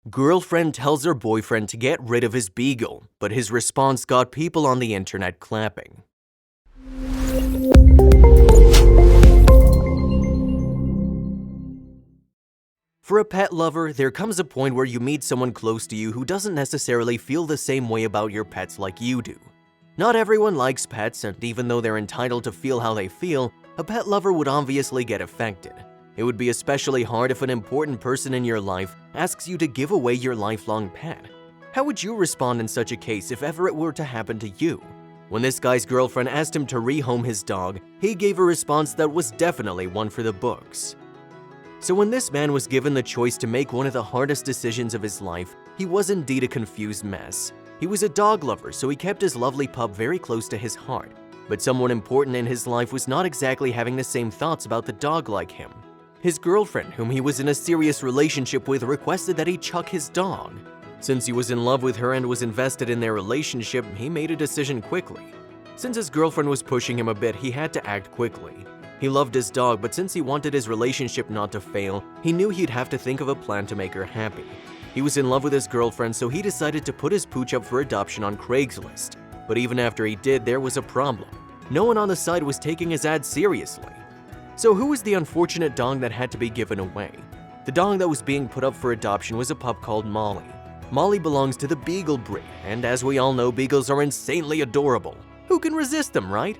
Girlfriend tells her boyfriend to get rid of his Beagle, but his response got people on the internet clapping. For a pet lover, there comes a point where you meet someone close to you who doesn't necessarily feel the same way about your pets like you do. Not everyone likes pets, and even though they're entitled to feel how they feel, a pet lover would obviously get affected. It would be especially hard if an important person in your life asks you to give away your lifelong pet. How would you respond in such a case if ever it were to happen to you? When this guy's girlfriend asked him to rehome his dog, he gave a response that was definitely one for the books. So when this man was given the choice to make one of the hardest decisions of his life, he was indeed a confused mess. He was a dog lover, so he kept his lovely pup very close to his heart. But someone important in his life was not exactly having the same thoughts about the dog like him. His girlfriend, whom he was in a serious relationship with, requested that he chuck his dog. Since he was in love with her and was invested in their relationship, he made a decision quickly. Since his girlfriend was pushing him a bit, he had to act quickly. He loved his dog, but since he wanted his relationship not to fail, he knew he'd have to think of a plan to make her happy. He was in love with his girlfriend, so he decided to put his pooch up for adoption on Craigslist. But even after he did, there was a problem. No one on the site was taking his ad seriously. So who was the unfortunate dog that had to be given away? The dog that was being put up for adoption was a pup called Molly. Molly belongs to the Beagle breed, and as we all know, Beagles are insanely adorable. Who can resist them, right?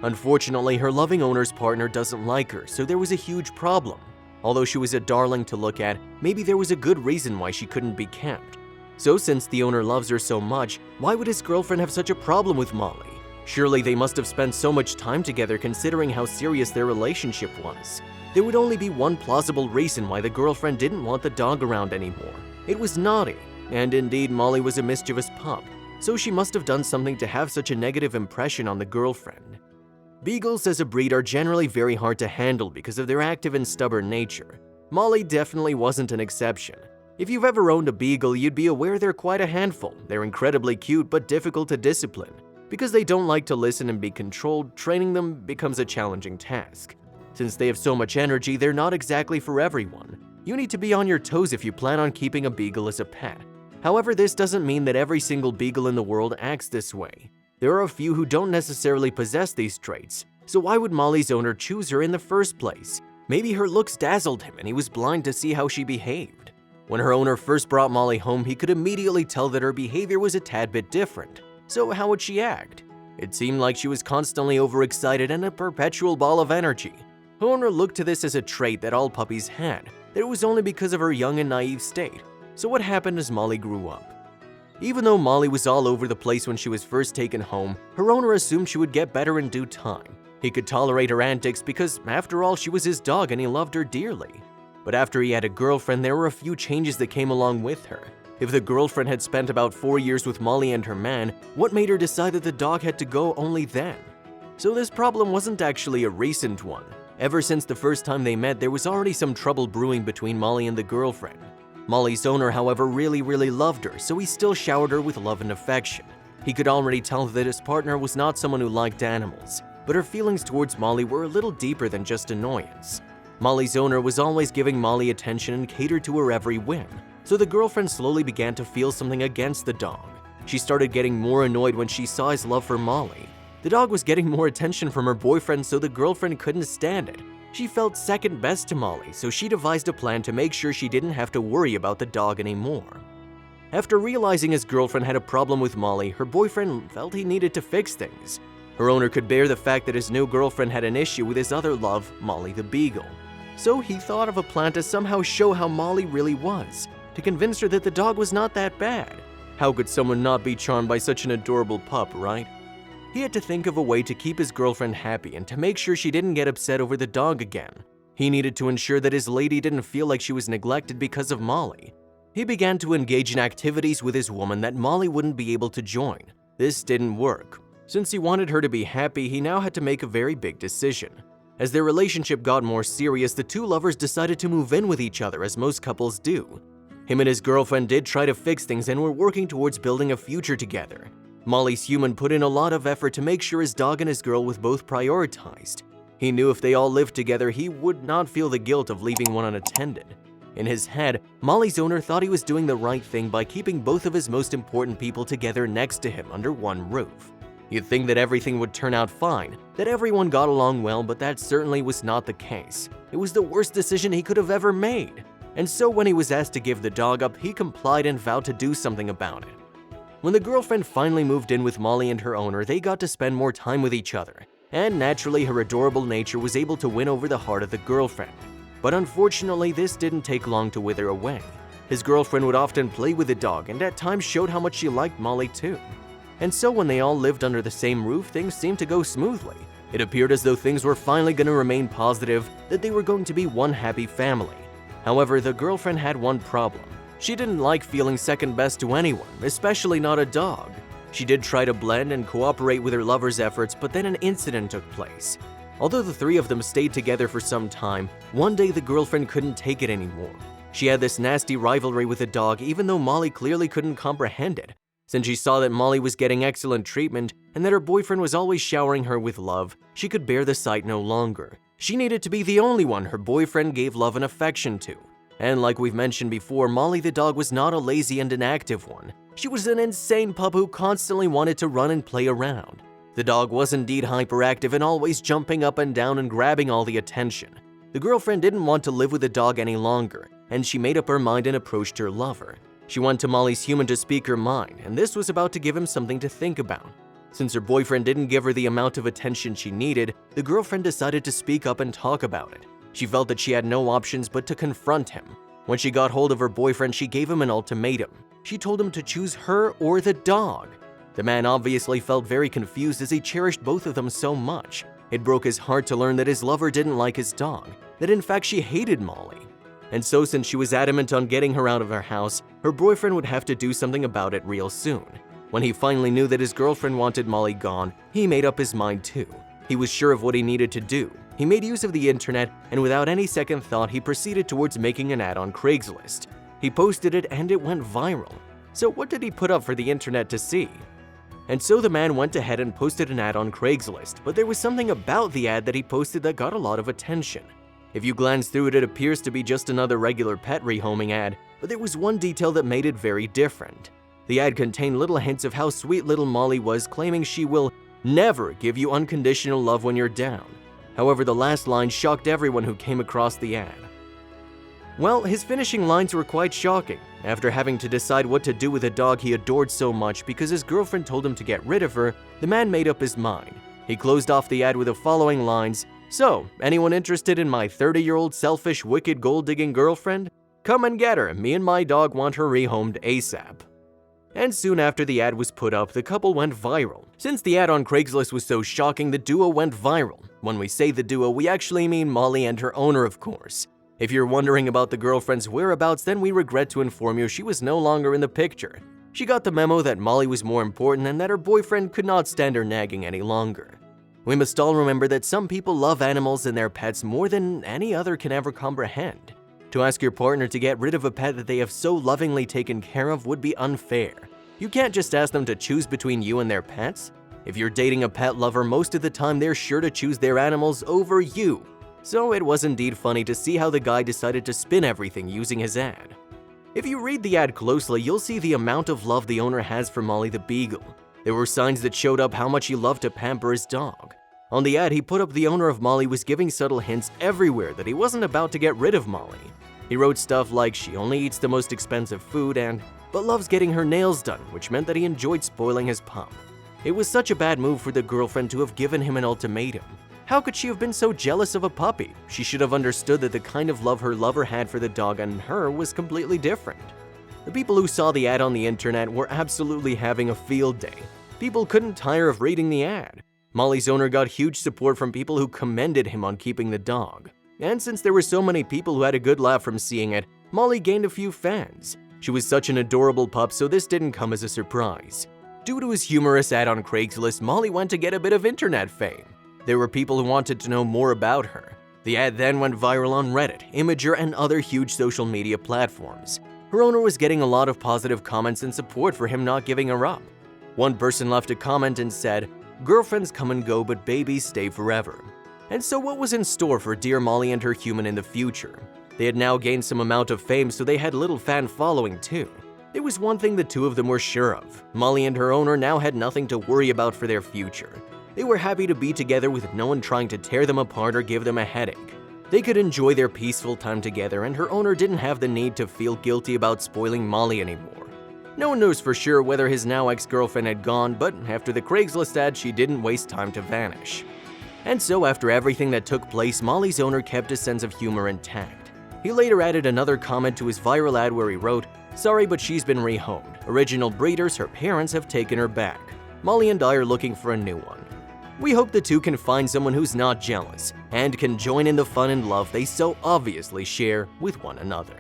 Unfortunately, her loving owner's partner doesn't like her, so there was a huge problem. Although she was a darling to look at, maybe there was a good reason why she couldn't be kept. So since the owner loves her so much, why would his girlfriend have such a problem with Molly? Surely they must have spent so much time together considering how serious their relationship was. There would only be one plausible reason why the girlfriend didn't want the dog around anymore. It was naughty, and indeed Molly was a mischievous pup, so she must have done something to have such a negative impression on the girlfriend. Beagles as a breed are generally very hard to handle because of their active and stubborn nature. Molly definitely wasn't an exception. If you've ever owned a Beagle, you'd be aware they're quite a handful. They're incredibly cute but difficult to discipline. Because they don't like to listen and be controlled, training them becomes a challenging task. Since they have so much energy, they're not exactly for everyone. You need to be on your toes if you plan on keeping a Beagle as a pet. However, this doesn't mean that every single Beagle in the world acts this way. There are a few who don't necessarily possess these traits, so why would Molly's owner choose her in the first place? Maybe her looks dazzled him and he was blind to see how she behaved. When her owner first brought Molly home, he could immediately tell that her behavior was a tad bit different. So how would she act? It seemed like she was constantly overexcited and a perpetual ball of energy. Her owner looked to this as a trait that all puppies had, that it was only because of her young and naive state. So what happened as Molly grew up? Even though Molly was all over the place when she was first taken home, her owner assumed she would get better in due time. He could tolerate her antics because, after all, she was his dog and he loved her dearly. But after he had a girlfriend, there were a few changes that came along with her. If the girlfriend had spent about 4 years with Molly and her man, what made her decide that the dog had to go only then? So this problem wasn't actually a recent one. Ever since the first time they met, there was already some trouble brewing between Molly and the girlfriend. Molly's owner, however, really loved her, so he still showered her with love and affection. He could already tell that his partner was not someone who liked animals, but her feelings towards Molly were a little deeper than just annoyance. Molly's owner was always giving Molly attention and catered to her every whim. So the girlfriend slowly began to feel something against the dog. She started getting more annoyed when she saw his love for Molly. The dog was getting more attention from her boyfriend, so the girlfriend couldn't stand it. She felt second best to Molly, so she devised a plan to make sure she didn't have to worry about the dog anymore. After realizing his girlfriend had a problem with Molly, her boyfriend felt he needed to fix things. Her owner could bear the fact that his new girlfriend had an issue with his other love, Molly the Beagle. So he thought of a plan to somehow show how Molly really was, to convince her that the dog was not that bad. How could someone not be charmed by such an adorable pup, right? He had to think of a way to keep his girlfriend happy and to make sure she didn't get upset over the dog again. He needed to ensure that his lady didn't feel like she was neglected because of Molly. He began to engage in activities with his woman that Molly wouldn't be able to join. This didn't work. Since he wanted her to be happy, he now had to make a very big decision. As their relationship got more serious, the two lovers decided to move in with each other, as most couples do. Him and his girlfriend did try to fix things and were working towards building a future together. Molly's human put in a lot of effort to make sure his dog and his girl was both prioritized. He knew if they all lived together, he would not feel the guilt of leaving one unattended. In his head, Molly's owner thought he was doing the right thing by keeping both of his most important people together next to him under one roof. You'd think that everything would turn out fine, that everyone got along well, but that certainly was not the case. It was the worst decision he could have ever made. And so when he was asked to give the dog up, he complied and vowed to do something about it. When the girlfriend finally moved in with Molly and her owner, they got to spend more time with each other, and naturally her adorable nature was able to win over the heart of the girlfriend. But unfortunately, this didn't take long to wither away. His girlfriend would often play with the dog and at times showed how much she liked Molly too. And so when they all lived under the same roof, things seemed to go smoothly. It appeared as though things were finally going to remain positive, that they were going to be one happy family. However, the girlfriend had one problem. She didn't like feeling second best to anyone, especially not a dog. She did try to blend and cooperate with her lover's efforts, but then an incident took place. Although the three of them stayed together for some time, one day the girlfriend couldn't take it anymore. She had this nasty rivalry with the dog, even though Molly clearly couldn't comprehend it. Since she saw that Molly was getting excellent treatment and that her boyfriend was always showering her with love, she could bear the sight no longer. She needed to be the only one her boyfriend gave love and affection to. And like we've mentioned before, Molly the dog was not a lazy and inactive one. She was an insane pup who constantly wanted to run and play around. The dog was indeed hyperactive and always jumping up and down and grabbing all the attention. The girlfriend didn't want to live with the dog any longer, and she made up her mind and approached her lover. She went to Molly's human to speak her mind, and this was about to give him something to think about. Since her boyfriend didn't give her the amount of attention she needed, the girlfriend decided to speak up and talk about it. She felt that she had no options but to confront him. When she got hold of her boyfriend, she gave him an ultimatum. She told him to choose her or the dog. The man obviously felt very confused as he cherished both of them so much. It broke his heart to learn that his lover didn't like his dog, that in fact she hated Molly. And so since she was adamant on getting her out of her house, her boyfriend would have to do something about it real soon. When he finally knew that his girlfriend wanted Molly gone, he made up his mind too. He was sure of what he needed to do. He made use of the internet, and without any second thought, he proceeded towards making an ad on Craigslist. He posted it and it went viral. So what did he put up for the internet to see? And so the man went ahead and posted an ad on Craigslist, but there was something about the ad that he posted that got a lot of attention. If you glance through it, it appears to be just another regular pet rehoming ad, but there was one detail that made it very different. The ad contained little hints of how sweet little Molly was, claiming she will never give you unconditional love when you're down. However, the last line shocked everyone who came across the ad. Well, his finishing lines were quite shocking. After having to decide what to do with a dog he adored so much because his girlfriend told him to get rid of her, the man made up his mind. He closed off the ad with the following lines: "So, anyone interested in my 30-year-old selfish, wicked, gold-digging girlfriend? Come and get her. Me and my dog want her rehomed ASAP." And soon after the ad was put up, the couple went viral. Since the ad on Craigslist was so shocking, the duo went viral. When we say the duo, we actually mean Molly and her owner, of course. If you're wondering about the girlfriend's whereabouts, then we regret to inform you she was no longer in the picture. She got the memo that Molly was more important and that her boyfriend could not stand her nagging any longer. We must all remember that some people love animals and their pets more than any other can ever comprehend. To ask your partner to get rid of a pet that they have so lovingly taken care of would be unfair. You can't just ask them to choose between you and their pets. If you're dating a pet lover, most of the time they're sure to choose their animals over you. So it was indeed funny to see how the guy decided to spin everything using his ad. If you read the ad closely, you'll see the amount of love the owner has for Molly the Beagle. There were signs that showed up how much he loved to pamper his dog. On the ad, he put up the owner of Molly was giving subtle hints everywhere that he wasn't about to get rid of Molly. He wrote stuff like she only eats the most expensive food but loves getting her nails done, which meant that he enjoyed spoiling his pup. It was such a bad move for the girlfriend to have given him an ultimatum. How could she have been so jealous of a puppy? She should have understood that the kind of love her lover had for the dog and her was completely different. The people who saw the ad on the internet were absolutely having a field day. People couldn't tire of reading the ad. Molly's owner got huge support from people who commended him on keeping the dog. And since there were so many people who had a good laugh from seeing it, Molly gained a few fans. She was such an adorable pup, so this didn't come as a surprise. Due to his humorous ad on Craigslist, Molly went to get a bit of internet fame. There were people who wanted to know more about her. The ad then went viral on Reddit, Imgur, and other huge social media platforms. Her owner was getting a lot of positive comments and support for him not giving her up. One person left a comment and said, "Girlfriends come and go, but babies stay forever." And so what was in store for dear Molly and her human in the future? They had now gained some amount of fame, so they had little fan following too. It was one thing the two of them were sure of. Molly and her owner now had nothing to worry about for their future. They were happy to be together with no one trying to tear them apart or give them a headache. They could enjoy their peaceful time together, and her owner didn't have the need to feel guilty about spoiling Molly anymore. No one knows for sure whether his now ex-girlfriend had gone, but after the Craigslist ad, she didn't waste time to vanish. And so after everything that took place, Molly's owner kept his sense of humor intact. He later added another comment to his viral ad where he wrote, "Sorry, but she's been rehomed. Original breeders, her parents have taken her back. Molly and I are looking for a new one." We hope the two can find someone who's not jealous and can join in the fun and love they so obviously share with one another.